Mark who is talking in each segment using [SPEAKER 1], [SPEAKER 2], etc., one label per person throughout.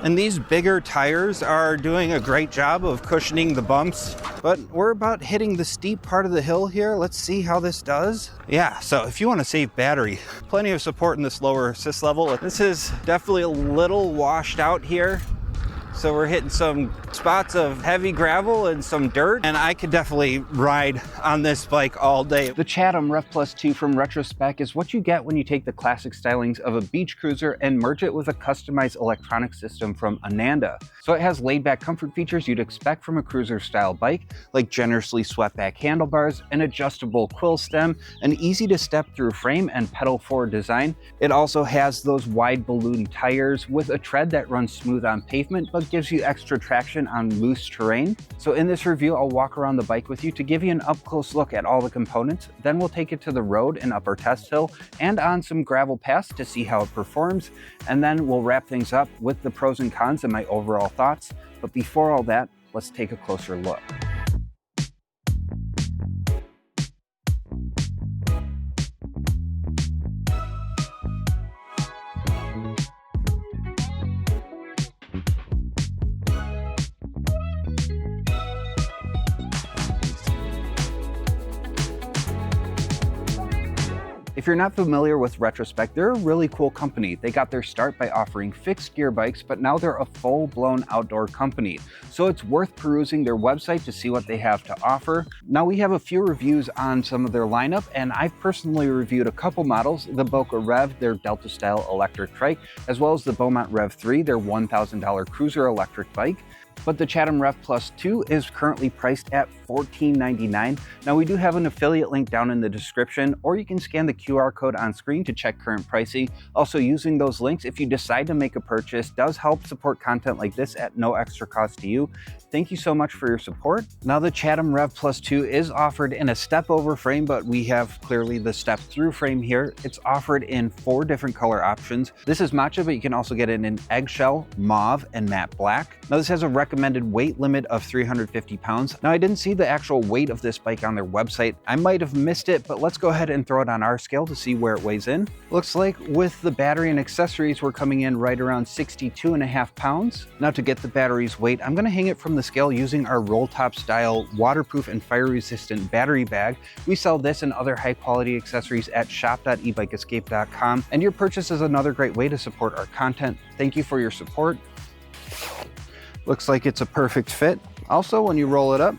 [SPEAKER 1] And these bigger tires are doing a great job of cushioning the bumps. But we're about hitting the steep part of the hill here. Let's see how this does. Yeah, so if you want to save battery, plenty of support in this lower assist level. This is definitely a little washed out here. So we're hitting some spots of heavy gravel and some dirt, and I could definitely ride on this bike all day. The Chatham Rev Plus 2 from Retrospec is what you get when you take the classic stylings of a beach cruiser and merge it with a customized electronic system from Ananda. So it has laid-back comfort features you'd expect from a cruiser-style bike, like generously swept-back handlebars, an adjustable quill stem, an easy-to-step-through frame and pedal-forward design. It also has those wide balloon tires with a tread that runs smooth on pavement, but gives you extra traction on loose terrain. So in this review, I'll walk around the bike with you to give you an up-close look at all the components. Then we'll take it to the road and up our test hill and on some gravel paths to see how it performs. And then we'll wrap things up with the pros and cons and my overall thoughts. But before all that, let's take a closer look. If you're not familiar with Retrospec, they're a really cool company. They got their start by offering fixed gear bikes, but now they're a full-blown outdoor company. So it's worth perusing their website to see what they have to offer. Now we have a few reviews on some of their lineup, and I've personally reviewed a couple models, the Boca Rev, their Delta-style electric trike, as well as the Beaumont Rev 3, their $1,000 cruiser electric bike. But the Chatham Rev Plus 2 is currently priced at $14.99. Now we do have an affiliate link down in the description, or you can scan the QR code on screen to check current pricing. Also, using those links, if you decide to make a purchase, does help support content like this at no extra cost to you. Thank you so much for your support. Now the Chatham Rev Plus 2 is offered in a step-over frame, but we have clearly the step-through frame here. It's offered in 4 different color options. This is matcha, but you can also get it in eggshell, mauve, and matte black. Now this has a recommended weight limit of 350 pounds. Now I didn't see the actual weight of this bike on their website. I might have missed it, but let's go ahead and throw it on our scale to see where it weighs in. Looks like with the battery and accessories, we're coming in right around 62.5 pounds. Now to get the battery's weight, I'm gonna hang it from the scale using our roll top style waterproof and fire resistant battery bag. We sell this and other high quality accessories at shop.ebikeescape.com, and your purchase is another great way to support our content. Thank you for your support. Looks like it's a perfect fit. Also, when you roll it up,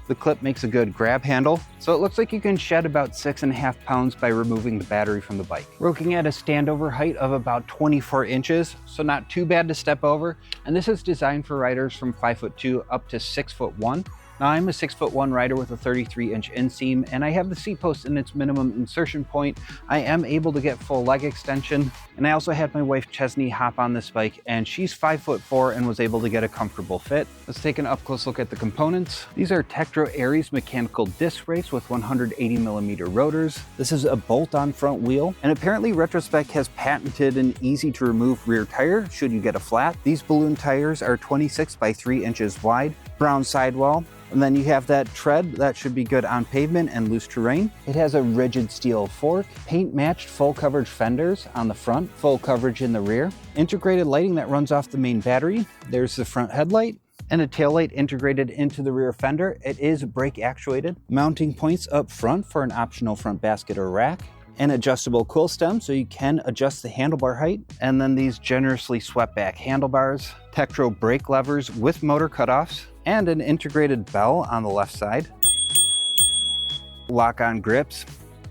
[SPEAKER 1] the clip makes a good grab handle. So it looks like you can shed about 6.5 pounds by removing the battery from the bike. We're looking at a standover height of about 24 inches, so not too bad to step over. And this is designed for riders from 5'2" up to 6'1". Now I'm a 6'1" rider with a 33-inch inseam, and I have the seat post in its minimum insertion point. I am able to get full leg extension, and I also had my wife Chesney hop on this bike, and she's 5'4" and was able to get a comfortable fit. Let's take an up-close look at the components. These are Tektro Aries mechanical disc brakes with 180mm rotors. This is a bolt-on front wheel, and apparently Retrospec has patented an easy-to-remove rear tire should you get a flat. These balloon tires are 26 by 3 inches wide, brown sidewall. And then you have that tread that should be good on pavement and loose terrain. It has a rigid steel fork, paint matched full coverage fenders on the front, full coverage in the rear, integrated lighting that runs off the main battery. There's the front headlight and a taillight integrated into the rear fender. It is brake actuated. Mounting points up front for an optional front basket or rack. An adjustable quill stem so you can adjust the handlebar height, and then these generously swept back handlebars, Tektro brake levers with motor cutoffs, and an integrated bell on the left side. Lock-on grips,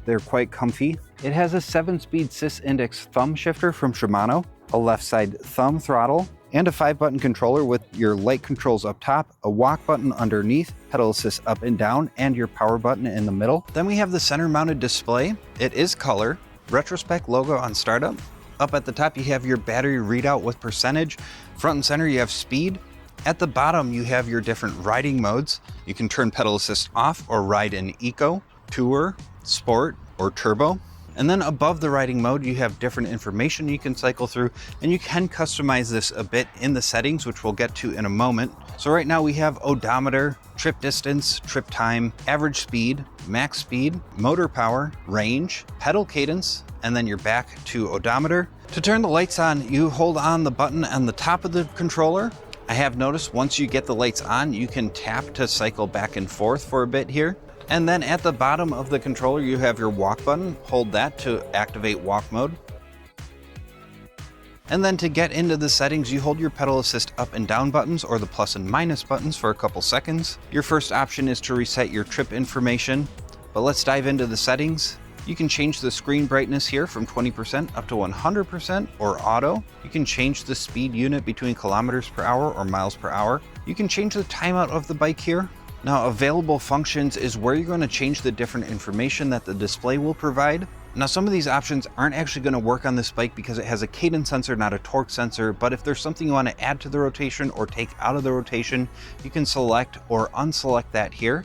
[SPEAKER 1] they're quite comfy. It has a 7-speed Sys Index thumb shifter from Shimano, a left side thumb throttle, and a 5-button controller with your light controls up top, a walk button underneath, pedal assist up and down, and your power button in the middle. Then we have the center mounted display. It is color, Retrospec logo on startup. Up at the top you have your battery readout with percentage. Front and center you have speed. At the bottom you have your different riding modes. You can turn pedal assist off or ride in eco, tour, sport, or turbo. And then above the riding mode, you have different information you can cycle through, and you can customize this a bit in the settings, which we'll get to in a moment. So right now we have odometer, trip distance, trip time, average speed, max speed, motor power, range, pedal cadence, and then you're back to odometer. To turn the lights on, you hold on the button on the top of the controller. I have noticed once you get the lights on, you can tap to cycle back and forth for a bit here. And then at the bottom of the controller, you have your walk button. Hold that to activate walk mode. And then to get into the settings, you hold your pedal assist up and down buttons or the plus and minus buttons for a couple seconds. Your first option is to reset your trip information, but let's dive into the settings. You can change the screen brightness here from 20% up to 100% or auto. You can change the speed unit between kilometers per hour or miles per hour. You can change the timeout of the bike here. Now, available functions is where you're going to change the different information that the display will provide. Now, some of these options aren't actually going to work on this bike because it has a cadence sensor, not a torque sensor, but if there's something you want to add to the rotation or take out of the rotation, you can select or unselect that here.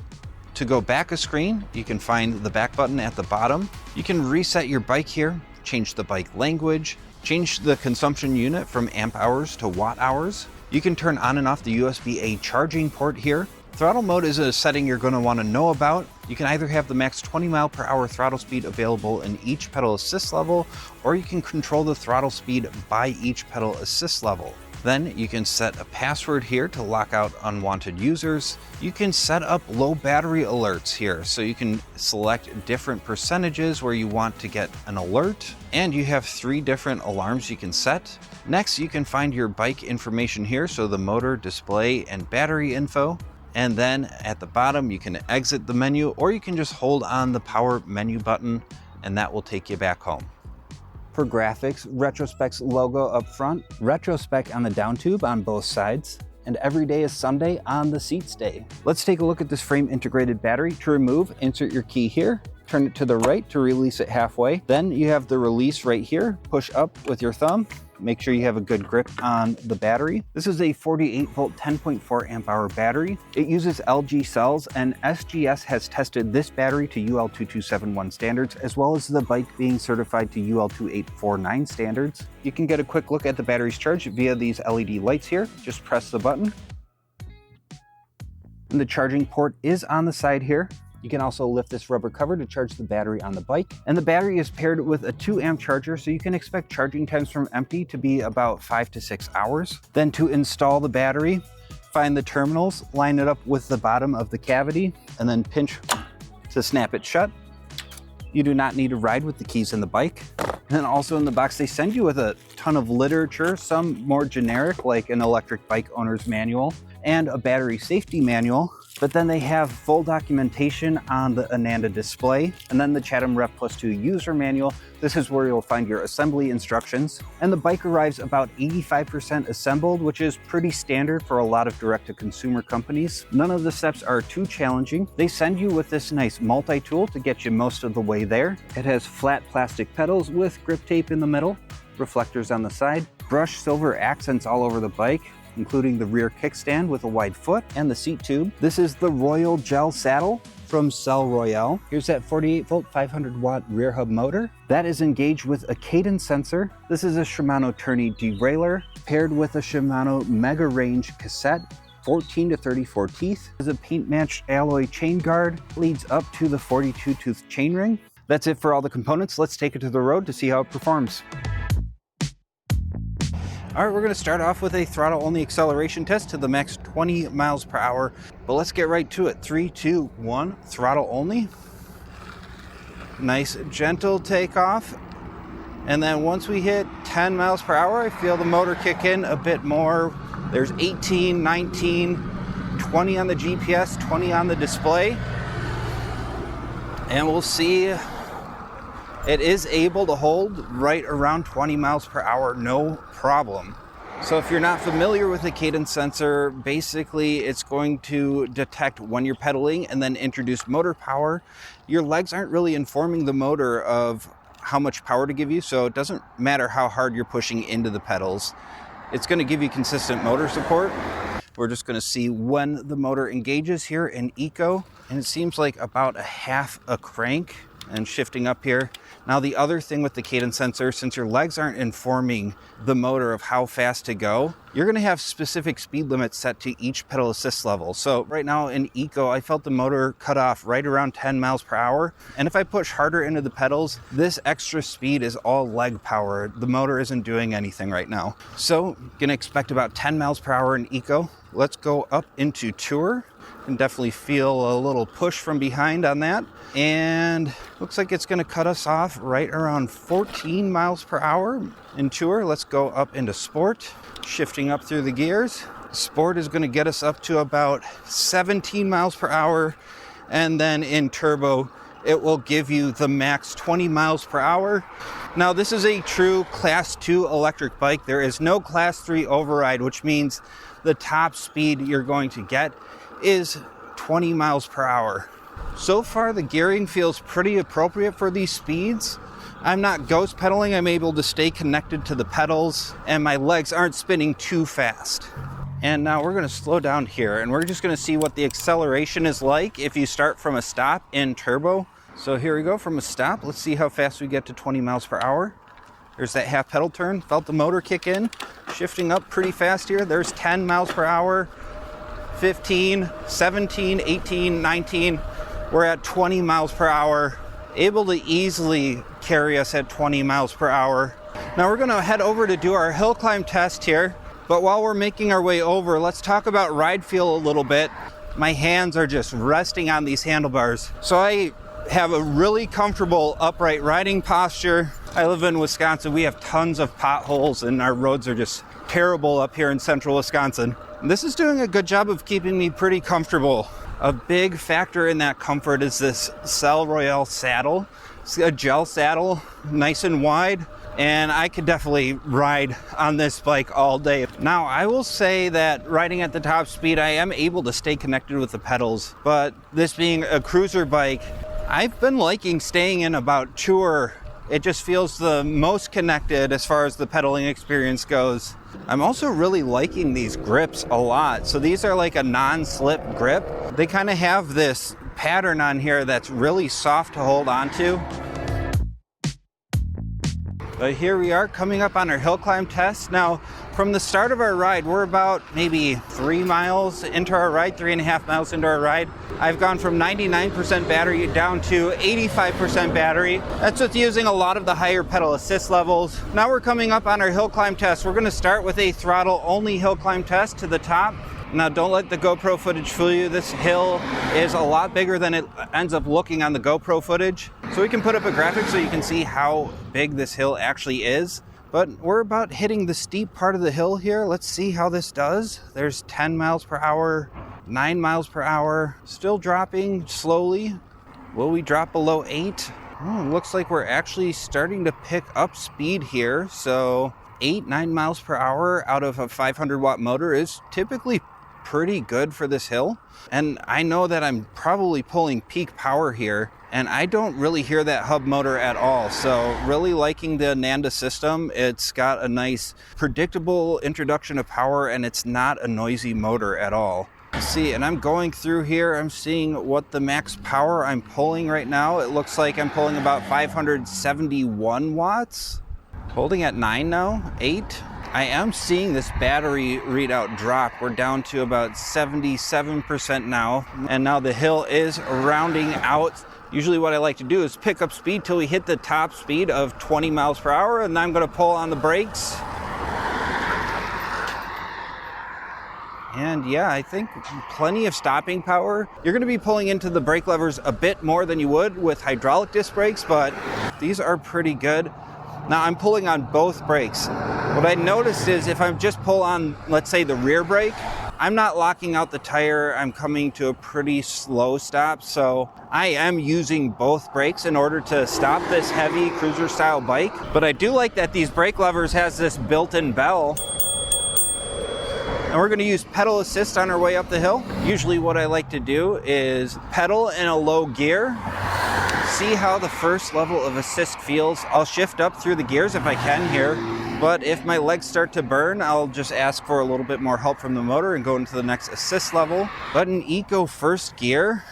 [SPEAKER 1] To go back a screen, you can find the back button at the bottom. You can reset your bike here, change the bike language, change the consumption unit from amp hours to watt hours. You can turn on and off the USB-A charging port here. Throttle mode is a setting you're going to want to know about. You can either have the max 20 mile per hour throttle speed available in each pedal assist level, or you can control the throttle speed by each pedal assist level. Then you can set a password here to lock out unwanted users. You can set up low battery alerts here, so you can select different percentages where you want to get an alert, and you have 3 different alarms you can set. Next, you can find your bike information here, so the motor, display, and battery info. And then at the bottom, you can exit the menu, or you can just hold on the power menu button and that will take you back home. For graphics, Retrospec's logo up front, Retrospec on the down tube on both sides, and every day is Sunday on the seat stay. Let's take a look at this frame integrated battery. To remove, insert your key here, turn it to the right to release it halfway. Then you have the release right here, push up with your thumb. Make sure you have a good grip on the battery. This is a 48 volt, 10.4 amp hour battery. It uses LG cells, and SGS has tested this battery to UL2271 standards, as well as the bike being certified to UL2849 standards. You can get a quick look at the battery's charge via these LED lights here. Just press the button. And the charging port is on the side here. You can also lift this rubber cover to charge the battery on the bike. And the battery is paired with a 2 amp charger, so you can expect charging times from empty to be about 5 to 6 hours. Then to install the battery, find the terminals, line it up with the bottom of the cavity, and then pinch to snap it shut. You do not need to ride with the keys in the bike. And then also in the box, they send you with a ton of literature, some more generic, like an electric bike owner's manual and a battery safety manual. But then they have full documentation on the Ananda display, and then the Chatham Rev Plus 2 user manual. This is where you'll find your assembly instructions. And the bike arrives about 85% assembled, which is pretty standard for a lot of direct-to-consumer companies. None of the steps are too challenging. They send you with this nice multi-tool to get you most of the way there. It has flat plastic pedals with grip tape in the middle, reflectors on the side, brushed silver accents all over the bike, including the rear kickstand with a wide foot and the seat tube. This is the Royal Gel saddle from Selle Royal. Here's that 48 volt, 500 watt rear hub motor. That is engaged with a cadence sensor. This is a Shimano tourney derailleur paired with a Shimano Mega Range cassette. 14 to 34 teeth. There's a paint matched alloy chain guard, leads up to the 42 tooth chainring. That's it for all the components. Let's take it to the road to see how it performs. All right, we're gonna start off with a throttle-only acceleration test to the max 20 miles per hour, but let's get right to it. 3, 2, 1, throttle only. Nice, gentle takeoff. And then once we hit 10 miles per hour, I feel the motor kick in a bit more. There's 18, 19, 20 on the GPS, 20 on the display. And we'll see. It is able to hold right around 20 miles per hour, no problem. So if you're not familiar with the cadence sensor, basically it's going to detect when you're pedaling and then introduce motor power. Your legs aren't really informing the motor of how much power to give you, so it doesn't matter how hard you're pushing into the pedals. It's going to give you consistent motor support. We're just going to see when the motor engages here in Eco, and it seems like about a half a crank and shifting up here. Now the other thing with the cadence sensor, since your legs aren't informing the motor of how fast to go, you're going to have specific speed limits set to each pedal assist level. So right now in Eco, I felt the motor cut off right around 10 miles per hour. And if I push harder into the pedals, this extra speed is all leg power. The motor isn't doing anything right now. So going to expect about 10 miles per hour in Eco. Let's go up into Tour. Can definitely feel a little push from behind on that. And looks like it's gonna cut us off right around 14 miles per hour in Tour. Let's go up into Sport, shifting up through the gears. Sport is gonna get us up to about 17 miles per hour. And then in Turbo, it will give you the max 20 miles per hour. Now this is a true Class 2 electric bike. There is no Class 3 override, which means the top speed you're going to get is 20 miles per hour. So far, the gearing feels pretty appropriate for these speeds. I'm not ghost pedaling. I'm able to stay connected to the pedals and my legs aren't spinning too fast. And now we're going to slow down here and we're just going to see what the acceleration is like if you start from a stop in Turbo. So here we go from a stop. Let's see how fast we get to 20 miles per hour. There's that half pedal turn. Felt the motor kick in. Shifting up pretty fast here. There's 10 miles per hour. 15, 17, 18, 19, we're at 20 miles per hour, able to easily carry us at 20 miles per hour. Now we're gonna head over to do our hill climb test here, but while we're making our way over, let's talk about ride feel a little bit. My hands are just resting on these handlebars. So I have a really comfortable upright riding posture. I live in Wisconsin. We have tons of potholes and our roads are just terrible up here in central Wisconsin. This is doing a good job of keeping me pretty comfortable. A big factor in that comfort is this Selle Royal saddle. It's a gel saddle, nice and wide, and I could definitely ride on this bike all day. Now, I will say that riding at the top speed, I am able to stay connected with the pedals, but this being a cruiser bike, I've been liking staying in about Tour. It just feels the most connected as far as the pedaling experience goes. I'm also really liking these grips a lot. So these are like a non-slip grip. They kind of have this pattern on here that's really soft to hold onto. But here we are coming up on our hill climb test. Now, from the start of our ride, we're about maybe 3 miles into our ride, 3.5 miles into our ride. I've gone from 99% battery down to 85% battery. That's with using a lot of the higher pedal assist levels. Now we're coming up on our hill climb test. We're gonna start with a throttle-only hill climb test to the top. Now don't let the GoPro footage fool you. This hill is a lot bigger than it ends up looking on the GoPro footage. So we can put up a graphic so you can see how big this hill actually is. But we're about hitting the steep part of the hill here. Let's see how this does. There's 10 miles per hour, 9 miles per hour, still dropping slowly. Will we drop below 8? Oh, looks like we're actually starting to pick up speed here. So 8, 9 miles per hour out of a 500 watt motor is typically pretty good for this hill. And I know that I'm probably pulling peak power here, and I don't really hear that hub motor at all. So really liking the Ananda system. It's got a nice predictable introduction of power and it's not a noisy motor at all. See, and I'm going through here, I'm seeing what the max power I'm pulling right now. It looks like I'm pulling about 571 watts. Holding at 9 now, 8. I am seeing this battery readout drop. We're down to about 77% now. And now the hill is rounding out. Usually what I like to do is pick up speed till we hit the top speed of 20 miles per hour, and then I'm gonna pull on the brakes. And yeah, I think plenty of stopping power. You're gonna be pulling into the brake levers a bit more than you would with hydraulic disc brakes, but these are pretty good. Now I'm pulling on both brakes. What I noticed is if I just pull on, let's say, the rear brake, I'm not locking out the tire. I'm coming to a pretty slow stop. So I am using both brakes in order to stop this heavy cruiser style bike. But I do like that these brake levers has this built-in bell. And we're gonna use pedal assist on our way up the hill. Usually what I like to do is pedal in a low gear, see how the first level of assist feels. I'll shift up through the gears if I can here, but if my legs start to burn, I'll just ask for a little bit more help from the motor and go into the next assist level. But in Eco first gear,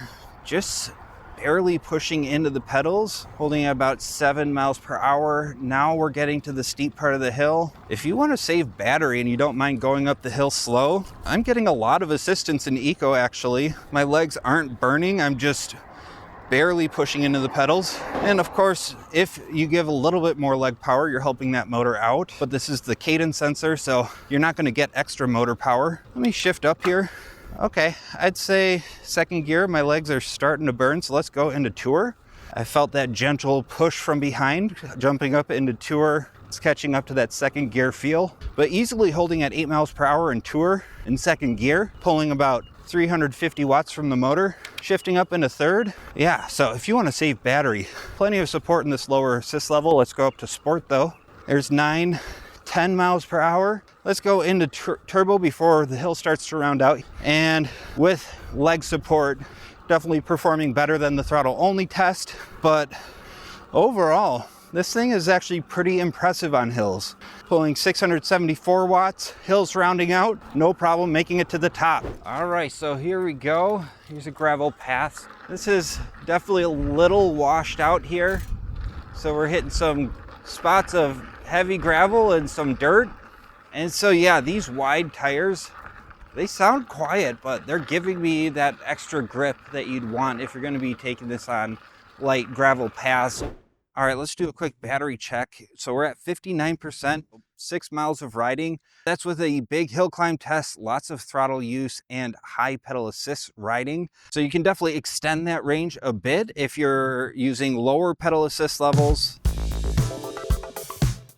[SPEAKER 1] just barely pushing into the pedals, holding at about 7 miles per hour. Now we're getting to the steep part of the hill. If you want to save battery and you don't mind going up the hill slow, I'm getting a lot of assistance in Eco actually. My legs aren't burning, I'm just barely pushing into the pedals. And of course, if you give a little bit more leg power, you're helping that motor out. But this is the Cadence sensor, so you're not going to get extra motor power. Let me shift up here. Okay, I'd say second gear, my legs are starting to burn, so let's go into Tour. I felt that gentle push from behind, jumping up into Tour. It's catching up to that second gear feel, but easily holding at 8 miles per hour in Tour in second gear, pulling about 350 watts from the motor, shifting up into third. Yeah, so if you want to save battery, plenty of support in this lower assist level. Let's go up to Sport though. There's 9, 10 miles per hour. Let's go into turbo before the hill starts to round out. And with leg support, definitely performing better than the throttle only test. But overall, this thing is actually pretty impressive on hills. Pulling 674 watts, hills rounding out, no problem making it to the top. All right, so here we go. Here's a gravel path. This is definitely a little washed out here. So we're hitting some spots of heavy gravel and some dirt. And so yeah, these wide tires, they sound quiet, but they're giving me that extra grip that you'd want if you're gonna be taking this on light gravel paths. All right, let's do a quick battery check. So we're at 59%, 6 miles of riding. That's with a big hill climb test, lots of throttle use and high pedal assist riding. So you can definitely extend that range a bit if you're using lower pedal assist levels.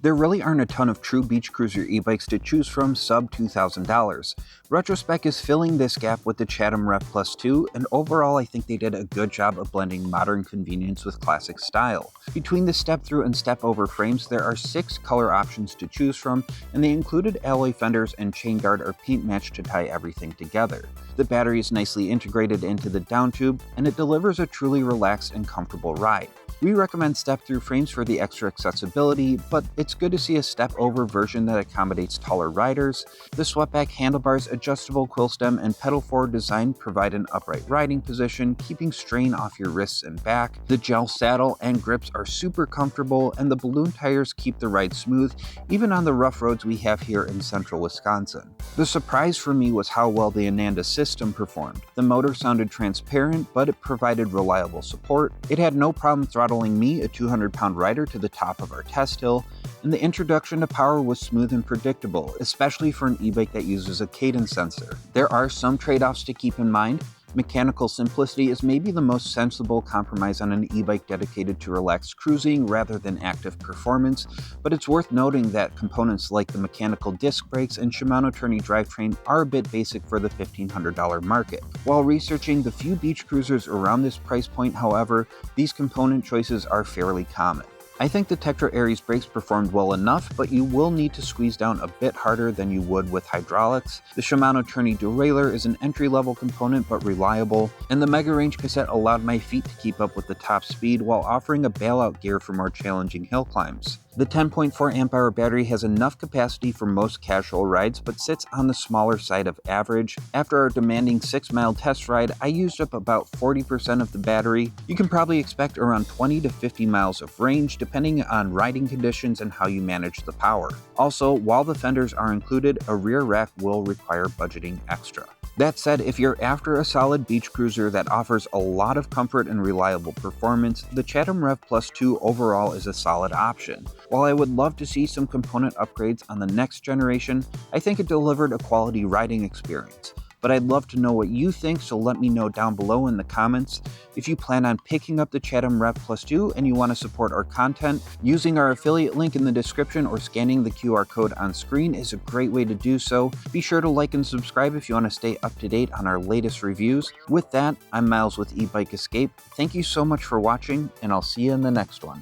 [SPEAKER 1] There really aren't a ton of true beach cruiser e-bikes to choose from sub $2,000. Retrospec is filling this gap with the Chatham Rev Plus 2, and overall I think they did a good job of blending modern convenience with classic style. Between the step-through and step-over frames, there are 6 color options to choose from, and the included alloy fenders and chain guard are paint matched to tie everything together. The battery is nicely integrated into the down tube, and it delivers a truly relaxed and comfortable ride. We recommend step-through frames for the extra accessibility, but it's good to see a step-over version that accommodates taller riders. The swept-back handlebars, adjustable quill stem, and pedal-forward design provide an upright riding position, keeping strain off your wrists and back. The gel saddle and grips are super comfortable, and the balloon tires keep the ride smooth, even on the rough roads we have here in central Wisconsin. The surprise for me was how well the Ananda system performed. The motor sounded transparent, but it provided reliable support. It had no problem throttling me, a 200-pound rider, to the top of our test hill, and the introduction to power was smooth and predictable, especially for an e-bike that uses a Cadence sensor. There are some trade-offs to keep in mind. Mechanical simplicity is maybe the most sensible compromise on an e-bike dedicated to relaxed cruising rather than active performance, but it's worth noting that components like the mechanical disc brakes and Shimano Tourney drivetrain are a bit basic for the $1,500 market. While researching the few beach cruisers around this price point, however, these component choices are fairly common. I think the Tetra Aries brakes performed well enough, but you will need to squeeze down a bit harder than you would with hydraulics. The Shimano Tourney derailleur is an entry-level component but reliable, and the Mega Range cassette allowed my feet to keep up with the top speed while offering a bailout gear for more challenging hill climbs. The 10.4 amp-hour battery has enough capacity for most casual rides, but sits on the smaller side of average. After our demanding 6-mile test ride, I used up about 40% of the battery. You can probably expect around 20 to 50 miles of range, depending on riding conditions and how you manage the power. Also, while the fenders are included, a rear rack will require budgeting extra. That said, if you're after a solid beach cruiser that offers a lot of comfort and reliable performance, the Chatham Rev Plus 2 overall is a solid option. While I would love to see some component upgrades on the next generation, I think it delivered a quality riding experience. But I'd love to know what you think, so let me know down below in the comments. If you plan on picking up the Chatham Rev Plus 2 and you want to support our content, using our affiliate link in the description or scanning the QR code on screen is a great way to do so. Be sure to like and subscribe if you want to stay up to date on our latest reviews. With that, I'm Miles with eBike Escape. Thank you so much for watching, and I'll see you in the next one.